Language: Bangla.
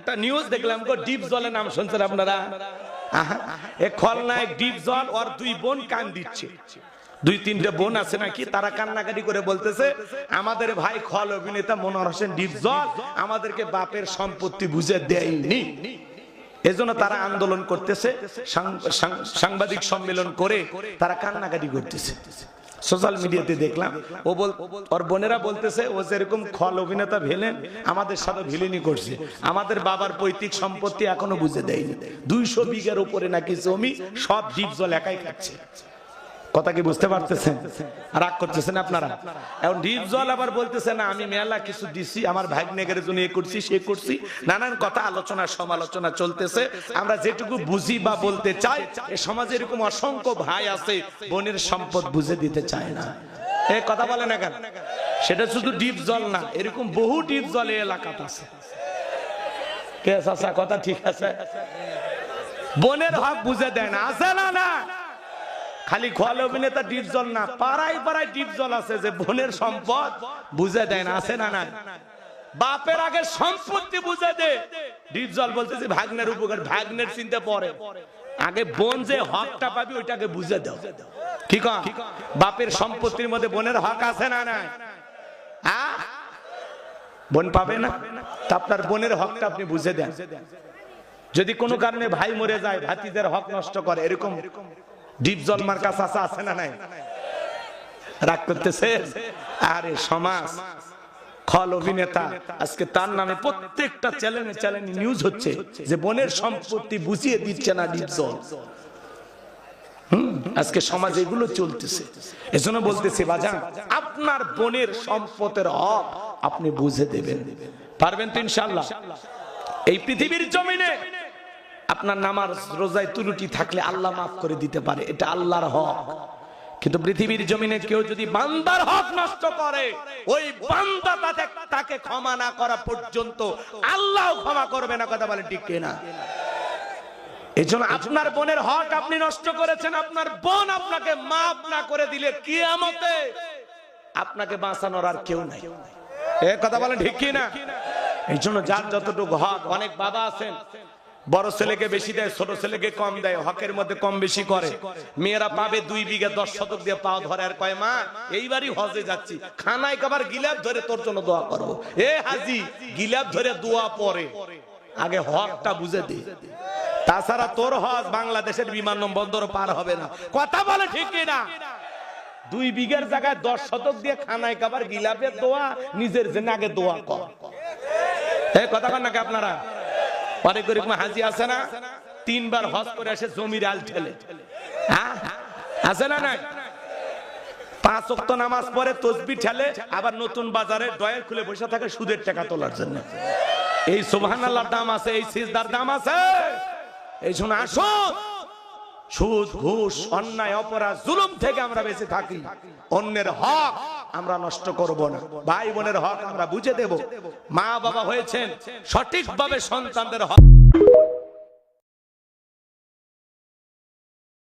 একটা নিউজ দেখলাম গো, ডিপ জলের নাম শুনছেন আপনারা? এই খলনায়ক ডিপ জল ওর দুই বোন কান দিচ্ছে, দুই তিনটে বোন আছে নাকি, তারা কান্নাকাটি করে বলতেছে আমাদের ভাই খল অভিনেতা মনোয়ার হোসেন ডিপ জল আমাদেরকে বাপের সম্পত্তি বুঝে দেয়নি। এজন্য তারা আন্দোলন করতেছে, সাংবাদিক সম্মেলন করে তারা কান্নাকাটি করতেছে। সোশ্যাল মিডিয়াতে দেখলাম ও ওর বোনেরা বলতেছে ও যেরকম খল অভিনেতা ভিলেন আমাদের সাথে ভিলেনি করছে, আমাদের বাবার পৈতৃক সম্পত্তি এখনো বুঝে দেয়নি। 200 বিঘার উপরে নাকি জমি সব ডিপ জল একাই খাচ্ছে। কথা কি বুঝতে পারতেছেন? রাগ করতেছেন আপনারা? এখন ডিপ জল আবার বলতেছে না আমি মেলা কিছু দিছি, আমার ভাগ্নেগের জন্য এ করছি সে করছি, নানান কথা আলোচনা সমালোচনা চলতেছে। আমরা যেটুকু বুঝি বা বলতে চাই, এ সমাজে এরকম অসংখ্য ভাই আছে বোনের সম্পদ বুঝে দিতে চায় না। এ কথা বলে না কেন? সেটা শুধু ডিপ জল না, এরকম বহু ডিপ জল এই এলাকাতে আছে। কে চাচা কথা ঠিক আছে? বোনের হক বুঝে দেয় না, আছে না? না খালি খল অভিনেতা ডিপ জল না, পাড়ায় পাড়ায় ডিপ জল আছে যে বোনের সম্পদ বুঝে দেয় না, আছে না? না বাপের আগে সম্পত্তি বুঝে দে। ডিপ জল বলতেছে ভাগ্নের উপকার, ভাগ্নের চিন্তা পরে, আগে বোন যে হকটা পাবি ওইটাকে বুঝে দাও। কি কম বাপের সম্পত্তির মধ্যে বোনের হক আছে না? না বোন পাবে না, তা আপনার বোনের হকটা আপনি বুঝে দেন। যদি কোনো কারণে ভাই মরে যায়, ভাতিদের হক নষ্ট করে, এরকম ডিপ জল মার্কা চাচা আছে না? নাই রাগ করতেছে? আরে সমাজ খল অভিনেতা আজকে তার নামে প্রত্যেকটা চ্যানেলে নিউজ হচ্ছে যে বোনের সম্পত্তি বুঝিয়ে দিচ্ছে না ডিপ জল। আজকে সমাজে এগুলো চলতেছে। এজন্য বলতেছি বাজান, আপনার বোনের সম্পদের হক আপনি বুঝে দেবেন। পারবেন তো ইনশাআল্লাহ? এই পৃথিবীর জমিনে আপনার নামাজ রোজায় ত্রুটি থাকলে আল্লাহ মাফ করে দিতে পারে, এটা আল্লাহর হক। কিন্তু পৃথিবীর জমিনে কেউ যদি বান্দার হক নষ্ট করে, ওই বান্দা তাকে ক্ষমা না করা পর্যন্ত আল্লাহ ক্ষমা করবে না। কথা বলেন ঠিক কিনা? এজন্য আপনার বোনের হক আপনি নষ্ট করেছেন, আপনার বোন আপনাকে মাফ না করে দিলে কিয়ামতে আপনাকে বাঁচানোর আর কেউ নাই। এই কথা বলেন ঠিক কিনা? এই জন্য যার যতটুকু হক, অনেক বাবা আছেন বড় ছেলেকে বেশি দেয়, ছোট ছেলেকে কম দেয়, হকের মধ্যে কম বেশি করে। মেয়েরা পাবে 2 বিঘা 10 শতক দিয়ে পাও ধরে আর কয় মা এইবারই হজে যাচ্ছি, খানায় খাবার গিলাপ ধরে তোর জন্য দোয়া করবো। এ হাজি গিলাপ ধরে দোয়া পরে, আগে হকটা বুঝে দে, তাছাড়া তোর হজ বাংলাদেশের বিমানবন্দর পার হবে না। কথা বলে ঠিক কিনা? 2 বিঘার জায়গায় 10 শতক দিয়ে খানায় খাবার গিলাপের দোয়া, নিজের জন্য আগে দোয়া কর। এই কথা কন নাকি আপনারা? অনেক গরিব হাজি আছে না, 3 বার হজ করে আসে জমির আল ঠেলে, আছে না? নাই 5 ওয়াক্ত নামাজ পড়ে তাসবিহ ঠেলে, আবার নতুন বাজারে ডয়ার খুলে বসে থাকে সুদের টাকা তোলার জন্য। এই সুবহানাল্লাহর দাম আছে, এই সিজদার দাম আছে। এই জন্য আসুন, সুদ ঘুষ অন্যায় অপরাধ জুলুম থেকে আমরা বেঁচে থাকি। অন্যের হক আমরা নষ্ট করব না, ভাই বোনের হক আমরা বুঝে দেব। মা বাবা হয়েছেন সঠিকভাবে সন্তানদের হক